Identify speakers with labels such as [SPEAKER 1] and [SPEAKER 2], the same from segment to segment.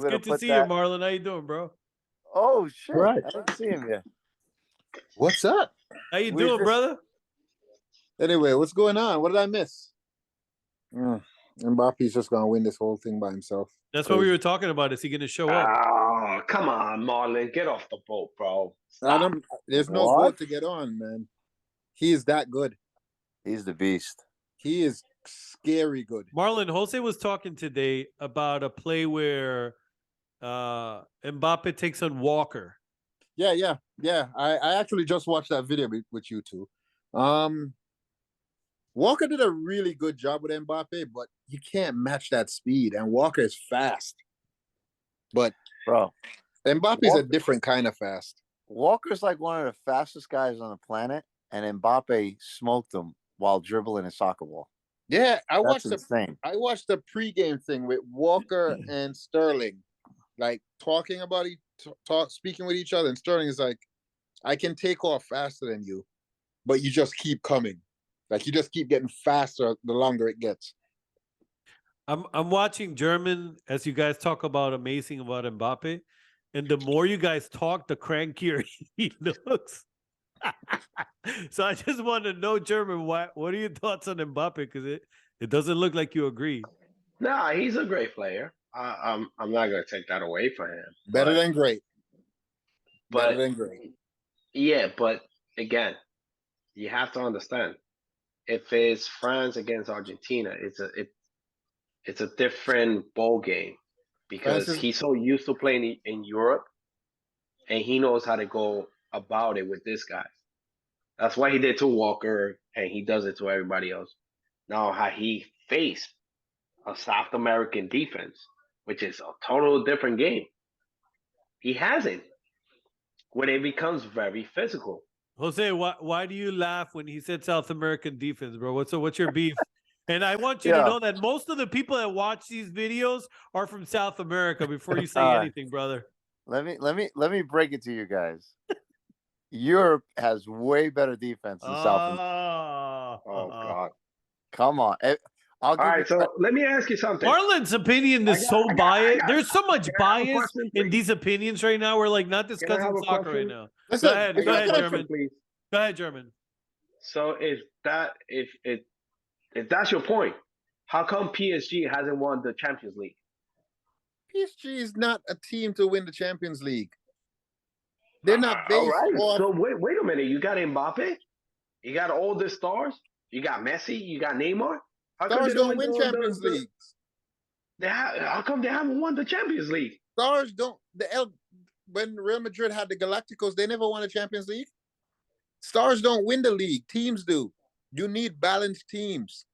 [SPEAKER 1] gonna
[SPEAKER 2] good to
[SPEAKER 1] put
[SPEAKER 2] see
[SPEAKER 1] that.
[SPEAKER 2] you, Marlon. How you doing, bro?
[SPEAKER 1] Oh shit!
[SPEAKER 3] Right.
[SPEAKER 1] I didn't see him yet.
[SPEAKER 3] What's up?
[SPEAKER 2] How you
[SPEAKER 1] We
[SPEAKER 2] doing,
[SPEAKER 1] just-
[SPEAKER 2] brother?
[SPEAKER 3] Anyway, what's going on? What did I miss?
[SPEAKER 1] Mm.
[SPEAKER 3] Mbappe's just gonna win this whole thing by himself.
[SPEAKER 2] That's what we were talking about. Is he going to show up?
[SPEAKER 4] Oh, come on, Marlon. Get off the boat, bro.
[SPEAKER 3] I
[SPEAKER 4] Stop.
[SPEAKER 3] don't. There's no
[SPEAKER 1] What?
[SPEAKER 3] vote to get on, man. He is that good.
[SPEAKER 1] He's the beast.
[SPEAKER 3] He is scary good.
[SPEAKER 2] Marlon, Jose was talking today about a play where Mbappe takes on Walker.
[SPEAKER 3] Yeah. I actually just watched that video with you two. Walker did a really good job with Mbappe, but you can't match that speed. And Walker is fast. But
[SPEAKER 1] Bro,
[SPEAKER 3] Mbappe's a
[SPEAKER 1] Walker-
[SPEAKER 3] different kind of fast.
[SPEAKER 1] Walker's like one of the fastest guys on the planet, and Mbappe smoked him while dribbling a soccer ball.
[SPEAKER 3] Yeah, I
[SPEAKER 1] That's
[SPEAKER 3] watched
[SPEAKER 1] insane.
[SPEAKER 3] the pregame thing with Walker and Sterling, like talking about speaking with each other. And Sterling is like, "I can take off faster than you, but you just keep coming. Like you just keep getting faster the longer it gets."
[SPEAKER 2] I'm watching German as you guys talk about amazing about Mbappe, and the more you guys talk, the crankier he looks. So I just want to know, German, what are your thoughts on Mbappe? Because it doesn't look like you agree.
[SPEAKER 4] Nah, he's a great player. I'm not gonna take that away from him.
[SPEAKER 3] Better
[SPEAKER 4] but,
[SPEAKER 3] than great. Better
[SPEAKER 4] but
[SPEAKER 3] than great.
[SPEAKER 4] yeah, but again, you have to understand, if it's France against Argentina, it's a different ball game because
[SPEAKER 3] France is-
[SPEAKER 4] he's so used to playing in Europe, and he knows how to go about it with this guy. That's why he did to Walker, and he does it to everybody else. Now, how he faced a South American defense, which is a total different game, he hasn't. When it becomes very physical.
[SPEAKER 2] Jose, why do you laugh when he said South American defense, bro? What's your beef? And I want you to
[SPEAKER 1] Yeah.
[SPEAKER 2] know that most of the people that watch these videos are from South America. Before you say
[SPEAKER 1] All right.
[SPEAKER 2] anything, brother.
[SPEAKER 1] Let me break it to you guys. Europe has way better defense than South America.
[SPEAKER 4] Oh God!
[SPEAKER 1] Come on. I'll
[SPEAKER 4] All
[SPEAKER 1] give
[SPEAKER 4] right,
[SPEAKER 1] you
[SPEAKER 4] so let me ask you something.
[SPEAKER 2] Marlon's opinion is
[SPEAKER 4] I got-
[SPEAKER 2] There's so much
[SPEAKER 4] can I have a
[SPEAKER 2] bias
[SPEAKER 4] question,
[SPEAKER 2] in
[SPEAKER 4] please?
[SPEAKER 2] these opinions right now. We're like not
[SPEAKER 4] Can I
[SPEAKER 2] discussing
[SPEAKER 4] have a
[SPEAKER 2] soccer right
[SPEAKER 4] question?
[SPEAKER 2] now.
[SPEAKER 3] Listen,
[SPEAKER 2] Go ahead,
[SPEAKER 3] if you're gonna-
[SPEAKER 2] German.
[SPEAKER 4] Please.
[SPEAKER 2] Go ahead, German.
[SPEAKER 4] So if that's your point, how come PSG hasn't won the Champions League?
[SPEAKER 3] PSG is not a team to win the Champions League. They're not
[SPEAKER 4] All
[SPEAKER 3] based
[SPEAKER 4] right.
[SPEAKER 3] off.
[SPEAKER 4] So wait a minute. You got Mbappe. You got all the stars. You got Messi. You got Neymar. How come
[SPEAKER 3] Stars
[SPEAKER 4] they
[SPEAKER 3] don't win Champions League.
[SPEAKER 4] How come they haven't won the Champions League?
[SPEAKER 3] Stars don't. When Real Madrid had the Galacticos, they never won a Champions League. Stars don't win the league. Teams do. You need balanced teams.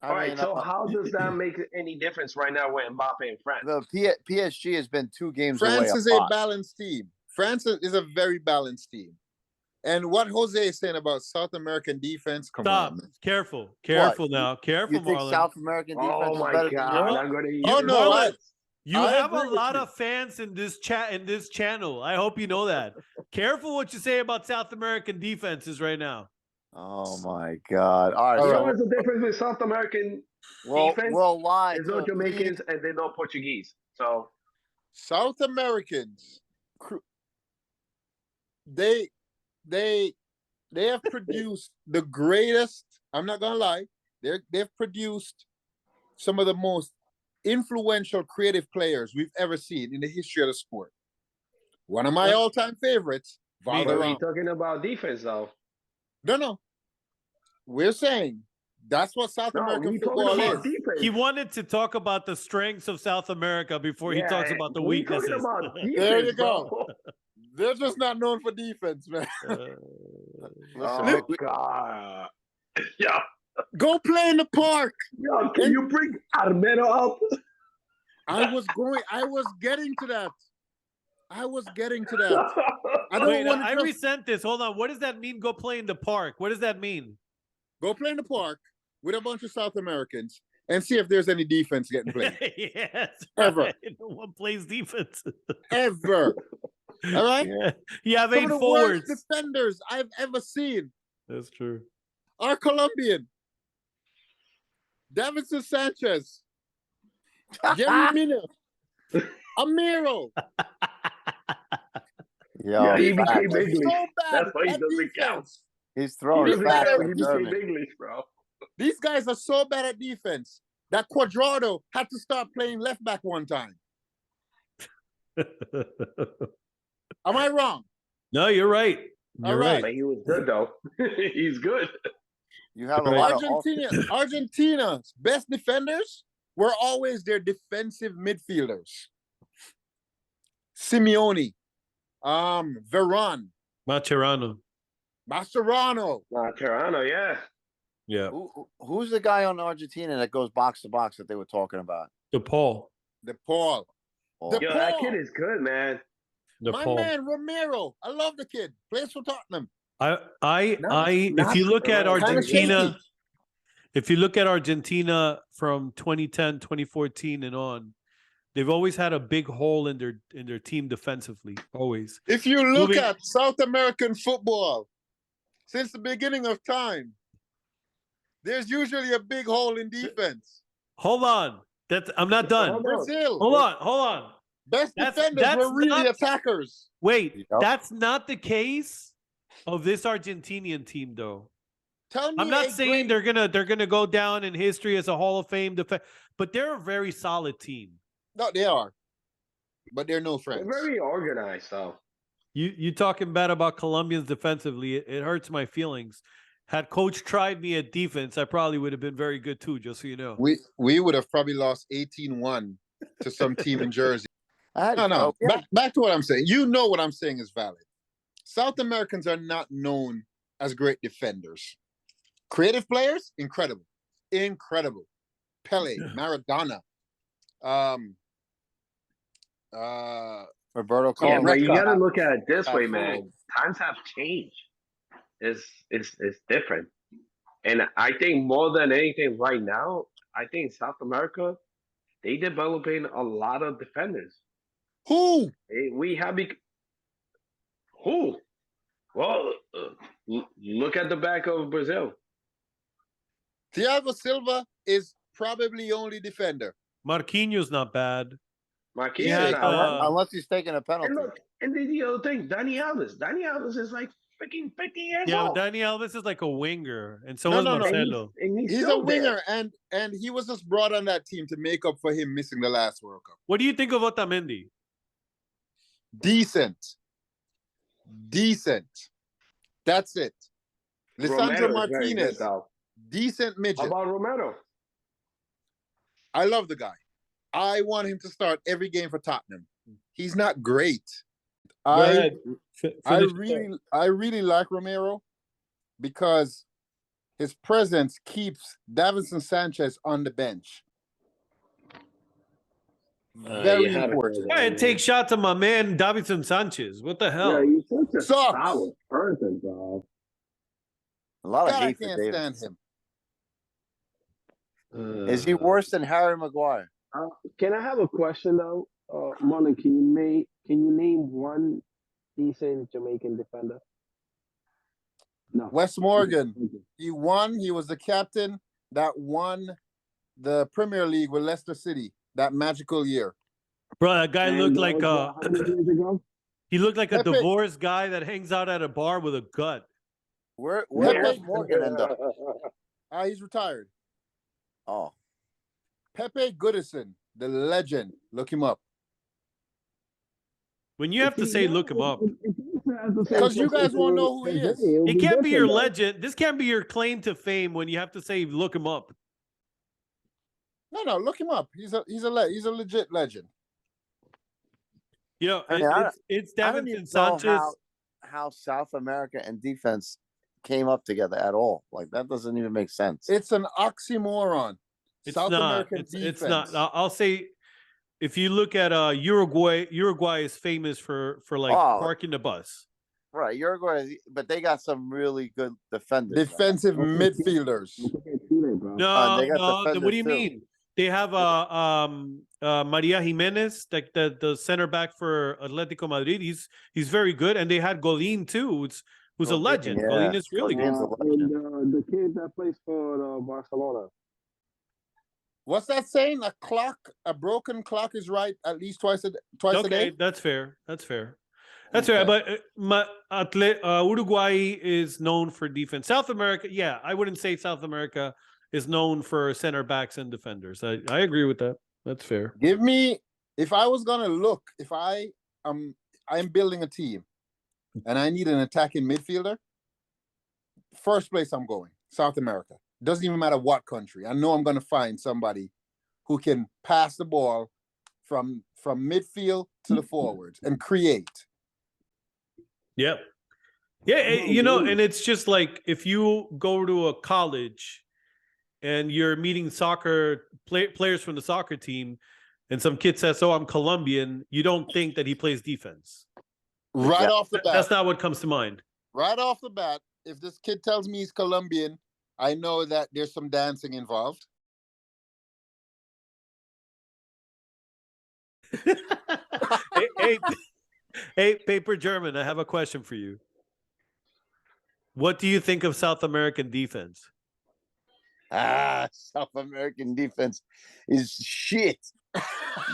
[SPEAKER 4] All right. So how does that make any difference right now with Mbappe and France?
[SPEAKER 1] The PSG has been 2 games
[SPEAKER 3] France
[SPEAKER 1] away.
[SPEAKER 3] is a balanced team. France is a very balanced team. And what Jose is saying about South American defense, come
[SPEAKER 2] Stop.
[SPEAKER 3] on. Man.
[SPEAKER 2] Careful
[SPEAKER 1] What?
[SPEAKER 2] now. Careful,
[SPEAKER 1] You think
[SPEAKER 2] Marlon.
[SPEAKER 1] South American defense
[SPEAKER 4] Oh
[SPEAKER 1] is
[SPEAKER 4] my
[SPEAKER 1] better than
[SPEAKER 4] God!
[SPEAKER 1] Europe?
[SPEAKER 4] I'm gonna use
[SPEAKER 3] Oh, no,
[SPEAKER 2] Marlon, you
[SPEAKER 3] I
[SPEAKER 2] have a
[SPEAKER 3] agree with
[SPEAKER 2] lot
[SPEAKER 3] you.
[SPEAKER 2] of fans in this channel. I hope you know that. Careful what you say about South American defenses right now.
[SPEAKER 1] Oh my God! All right,
[SPEAKER 3] All
[SPEAKER 4] You
[SPEAKER 3] right.
[SPEAKER 4] know what's the difference with South American defense?
[SPEAKER 1] we'll lie.
[SPEAKER 4] There's no
[SPEAKER 1] to
[SPEAKER 4] Jamaicans and there's no Portuguese. So
[SPEAKER 3] South Americans, they have produced the greatest. I'm not gonna lie. They've produced some of the most influential creative players we've ever seen in the history of the sport. One of my all-time favorites,
[SPEAKER 4] but we're
[SPEAKER 3] Valderrama.
[SPEAKER 4] talking about defense though.
[SPEAKER 3] No. We're saying that's what South
[SPEAKER 4] No,
[SPEAKER 3] American
[SPEAKER 4] we're talking
[SPEAKER 3] football
[SPEAKER 4] about
[SPEAKER 3] is.
[SPEAKER 4] defense.
[SPEAKER 2] He wanted to talk about the strengths of South America before he talks about the
[SPEAKER 4] we're talking
[SPEAKER 2] weaknesses.
[SPEAKER 4] about defense,
[SPEAKER 3] There you go.
[SPEAKER 4] bro.
[SPEAKER 3] They're just not known for defense, man.
[SPEAKER 1] Listen,
[SPEAKER 4] Oh God! Yeah.
[SPEAKER 3] Go play in the park.
[SPEAKER 4] Yo, can you bring Armero up?
[SPEAKER 3] I was getting to that. I don't
[SPEAKER 2] Wait,
[SPEAKER 3] want
[SPEAKER 2] I
[SPEAKER 3] to
[SPEAKER 2] resent this. Hold on. What does that mean? Go play in the park. What does that mean?
[SPEAKER 3] go play in the park with a bunch of South Americans and see if there's any defense getting played.
[SPEAKER 2] Yes.
[SPEAKER 3] Ever.
[SPEAKER 2] Right. No one plays defense.
[SPEAKER 3] Ever. All right?
[SPEAKER 2] Yeah. You have
[SPEAKER 3] Some
[SPEAKER 2] 8
[SPEAKER 3] of the
[SPEAKER 2] forwards.
[SPEAKER 3] worst defenders I've ever seen
[SPEAKER 2] That's true.
[SPEAKER 3] are Colombian. Davinson Sanchez. Jerry Mina. Amiro.
[SPEAKER 1] Yo,
[SPEAKER 4] he
[SPEAKER 1] facts.
[SPEAKER 4] became
[SPEAKER 3] They're
[SPEAKER 4] English.
[SPEAKER 3] so bad
[SPEAKER 4] That's why he
[SPEAKER 3] at
[SPEAKER 4] doesn't count.
[SPEAKER 3] defense.
[SPEAKER 1] He's
[SPEAKER 4] He
[SPEAKER 1] throwing
[SPEAKER 4] doesn't
[SPEAKER 1] facts
[SPEAKER 4] count.
[SPEAKER 1] like
[SPEAKER 4] He became
[SPEAKER 1] German.
[SPEAKER 4] English, bro.
[SPEAKER 3] These guys are so bad at defense that Cuadrado had to start playing left back one time. Am I wrong?
[SPEAKER 2] No, you're right.
[SPEAKER 3] All
[SPEAKER 2] You're
[SPEAKER 3] right.
[SPEAKER 2] right.
[SPEAKER 4] But he was good though. He's good.
[SPEAKER 1] You have a
[SPEAKER 2] Right.
[SPEAKER 1] lot of
[SPEAKER 3] Argentina's best defenders were always their defensive midfielders. Simeone, Veron,
[SPEAKER 2] Macherano.
[SPEAKER 3] Mascherano.
[SPEAKER 4] Toronto, yeah.
[SPEAKER 2] Yeah.
[SPEAKER 1] who's the guy on Argentina that goes box to box that they were talking about?
[SPEAKER 2] DePaul.
[SPEAKER 3] The Paul.
[SPEAKER 1] Oh,
[SPEAKER 3] The
[SPEAKER 4] Yo, that
[SPEAKER 3] Paul.
[SPEAKER 4] kid is good, man.
[SPEAKER 3] My
[SPEAKER 2] DePaul.
[SPEAKER 3] man Romero. I love the kid. Plays for Tottenham.
[SPEAKER 2] If you look at
[SPEAKER 4] Kinda
[SPEAKER 2] Argentina,
[SPEAKER 3] shaky.
[SPEAKER 2] if you look at Argentina from 2010, 2014 and on, they've always had a big hole in their team defensively. Always.
[SPEAKER 3] If you look
[SPEAKER 2] Moving-
[SPEAKER 3] at South American football, since the beginning of time, there's usually a big hole in defense.
[SPEAKER 2] Hold on. I'm not done.
[SPEAKER 4] Hold on.
[SPEAKER 3] Brazil.
[SPEAKER 2] Hold on.
[SPEAKER 3] Best
[SPEAKER 2] That's-
[SPEAKER 3] defenders
[SPEAKER 2] that's
[SPEAKER 3] were really
[SPEAKER 2] not-
[SPEAKER 3] attackers.
[SPEAKER 2] Wait,
[SPEAKER 1] Yep.
[SPEAKER 2] that's not the case of this Argentinian team, though.
[SPEAKER 3] Tell me
[SPEAKER 2] I'm not
[SPEAKER 3] a
[SPEAKER 2] saying
[SPEAKER 3] great-
[SPEAKER 2] they're gonna go down in history as a Hall of Fame but they're a very solid team.
[SPEAKER 3] No, they are. But they're no
[SPEAKER 4] They're
[SPEAKER 3] friends.
[SPEAKER 4] very organized though.
[SPEAKER 2] You talking bad about Colombians defensively? It hurts my feelings. Had coach tried me at defense, I probably would have been very good too. Just so you know.
[SPEAKER 3] We would have probably lost 18-1 to some team in Jersey. No.
[SPEAKER 1] Yeah.
[SPEAKER 3] Back to what I'm saying. You know what I'm saying is valid. South Americans are not known as great defenders. Creative players, incredible. Incredible. Pele, Maradona.
[SPEAKER 1] Roberto
[SPEAKER 4] Yeah,
[SPEAKER 1] Carlos.
[SPEAKER 4] but you
[SPEAKER 3] Reca.
[SPEAKER 4] gotta look at it this way,
[SPEAKER 3] Absolutely.
[SPEAKER 4] man. Times have changed. It's different. And I think more than anything right now, I think South America, they developing a lot of defenders.
[SPEAKER 3] Who?
[SPEAKER 4] We have who? Well, look at the back of Brazil.
[SPEAKER 3] Thiago Silva is probably the only defender.
[SPEAKER 2] Marquinhos not bad.
[SPEAKER 4] Marquinhos.
[SPEAKER 2] Yeah,
[SPEAKER 4] is not-
[SPEAKER 1] Unless he's taking a penalty.
[SPEAKER 4] and look, and then the other thing, Dani Alves. Dani Alves is like freaking 50 years
[SPEAKER 2] Yeah,
[SPEAKER 4] old.
[SPEAKER 2] Dani Alves is like a winger, and so
[SPEAKER 3] No,
[SPEAKER 2] is
[SPEAKER 3] no, no.
[SPEAKER 2] Marcelo.
[SPEAKER 4] And he's
[SPEAKER 3] He's a
[SPEAKER 4] still there.
[SPEAKER 3] winger, and he was just brought on that team to make up for him missing the last World Cup.
[SPEAKER 2] What do you think of Otamendi?
[SPEAKER 3] Decent. That's it. Lisandro
[SPEAKER 4] Romero is very good,
[SPEAKER 3] Martinez,
[SPEAKER 4] though.
[SPEAKER 3] decent
[SPEAKER 4] How
[SPEAKER 3] midget.
[SPEAKER 4] about Romero?
[SPEAKER 3] I love the guy. I want him to start every game for Tottenham. He's not great. I really like Romero because his presence keeps Davinson Sanchez on the bench. Very
[SPEAKER 4] you had to
[SPEAKER 3] important.
[SPEAKER 4] say that.
[SPEAKER 2] Yeah, take shots at my man Davinson Sanchez. What the hell?
[SPEAKER 4] Yeah, he's such a
[SPEAKER 3] Sucks.
[SPEAKER 4] solid person, bro.
[SPEAKER 1] A lot of
[SPEAKER 3] God, I
[SPEAKER 1] hate for
[SPEAKER 3] can't
[SPEAKER 1] David.
[SPEAKER 3] stand him.
[SPEAKER 1] Is he worse than Harry Maguire?
[SPEAKER 5] Can I have a question though? Marlon, can you name one decent Jamaican defender? No.
[SPEAKER 3] Wes Morgan.
[SPEAKER 5] Okay.
[SPEAKER 3] He won. He was the captain that won the Premier League with Leicester City that magical year.
[SPEAKER 2] Bro, that guy
[SPEAKER 5] And
[SPEAKER 2] looked
[SPEAKER 5] that
[SPEAKER 2] like
[SPEAKER 5] was, how many years ago?
[SPEAKER 2] he looked like a
[SPEAKER 3] Pepe-
[SPEAKER 2] divorced guy that hangs out at a bar with a gut.
[SPEAKER 1] Where
[SPEAKER 3] Pepe-
[SPEAKER 1] does Morgan end up?
[SPEAKER 3] He's retired.
[SPEAKER 1] Oh,
[SPEAKER 3] Pepe Goodison, the legend. Look him up.
[SPEAKER 2] When you have to say look him up,
[SPEAKER 3] Because you guys won't know who he is.
[SPEAKER 2] it can't be your legend. This can't be your claim to fame when you have to say look him up.
[SPEAKER 3] No, look him up. He's a legit legend.
[SPEAKER 2] You know,
[SPEAKER 1] I mean,
[SPEAKER 2] it's
[SPEAKER 1] I don't even
[SPEAKER 2] Davinson
[SPEAKER 1] know
[SPEAKER 2] Sanchez.
[SPEAKER 1] how South America and defense came up together at all. Like that doesn't even make sense.
[SPEAKER 3] It's an oxymoron.
[SPEAKER 2] It's
[SPEAKER 3] South
[SPEAKER 2] not.
[SPEAKER 3] American
[SPEAKER 2] It's
[SPEAKER 3] defense.
[SPEAKER 2] not. I'll say, if you look at Uruguay is famous for like
[SPEAKER 1] Oh.
[SPEAKER 2] parking the bus.
[SPEAKER 1] Right, Uruguay, but they got some really good defenders. man.
[SPEAKER 3] Defensive midfielders.
[SPEAKER 2] No,
[SPEAKER 1] they got
[SPEAKER 2] no. What do
[SPEAKER 1] defenders
[SPEAKER 2] you
[SPEAKER 1] too.
[SPEAKER 2] mean? They have Maria Jimenez, like the center back for Atletico Madrid. He's very good, and they had Godin too, who's a
[SPEAKER 1] Godin,
[SPEAKER 2] legend.
[SPEAKER 1] yeah.
[SPEAKER 2] Godin is really good.
[SPEAKER 1] Godin's a legend.
[SPEAKER 5] And the kid that plays for Barcelona.
[SPEAKER 3] What's that saying? A broken clock is right at least twice a
[SPEAKER 2] Okay,
[SPEAKER 3] day.
[SPEAKER 2] that's fair. That's fair. That's fair.
[SPEAKER 3] Okay.
[SPEAKER 2] But Uruguay is known for defense. South America, yeah, I wouldn't say South America is known for center backs and defenders. I agree with that. That's fair.
[SPEAKER 3] Give me, if I was gonna look, if I'm building a team and I need an attacking midfielder, first place I'm going, South America. Doesn't even matter what country. I know I'm gonna find somebody who can pass the ball from midfield to the forwards and create.
[SPEAKER 2] Yep. Yeah, you know, and it's just like if you go to a college and you're meeting players from the soccer team, and some kid says, "Oh, I'm Colombian," you don't think that he plays defense.
[SPEAKER 3] Right off the bat.
[SPEAKER 2] That's not what comes to mind.
[SPEAKER 3] Right off the bat, if this kid tells me he's Colombian, I know that there's some dancing involved.
[SPEAKER 2] Hey, Paper German, I have a question for you. What do you think of South American defense?
[SPEAKER 1] South American defense is shit.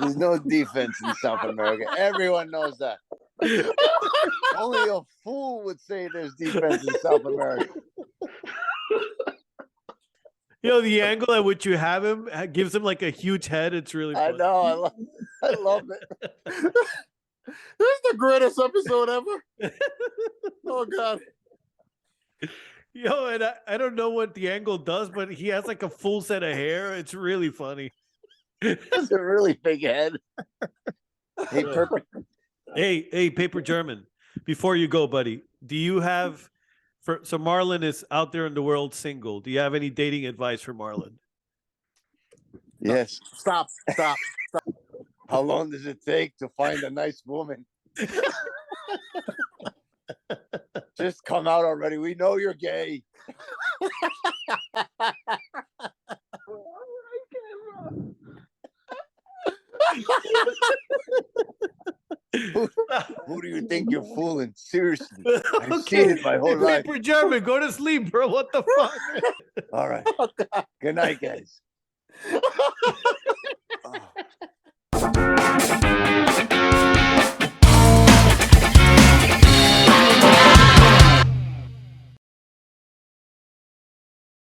[SPEAKER 1] There's no defense in South America. Everyone knows that. Only a fool would say there's defense in South America.
[SPEAKER 2] You know, the angle at which you have him gives him like a huge head. It's really funny.
[SPEAKER 1] I know. I love it.
[SPEAKER 3] This is the greatest episode ever. Oh, God.
[SPEAKER 2] Yo, and I don't know what the angle does, but he has like a full set of hair. It's really funny.
[SPEAKER 1] It's a really big head. Hey, perfect.
[SPEAKER 2] Hey, Paper German, before you go, buddy, do you have so Marlon is out there in the world single. Do you have any dating advice for Marlon?
[SPEAKER 1] Yes.
[SPEAKER 3] Stop.
[SPEAKER 1] How long does it take to find a nice woman? Just come out already. We know you're gay. Who do you think you're fooling? Seriously. I've seen it my whole life.
[SPEAKER 2] Paper German, go to sleep, bro. What the fuck?
[SPEAKER 1] All right. Good night, guys.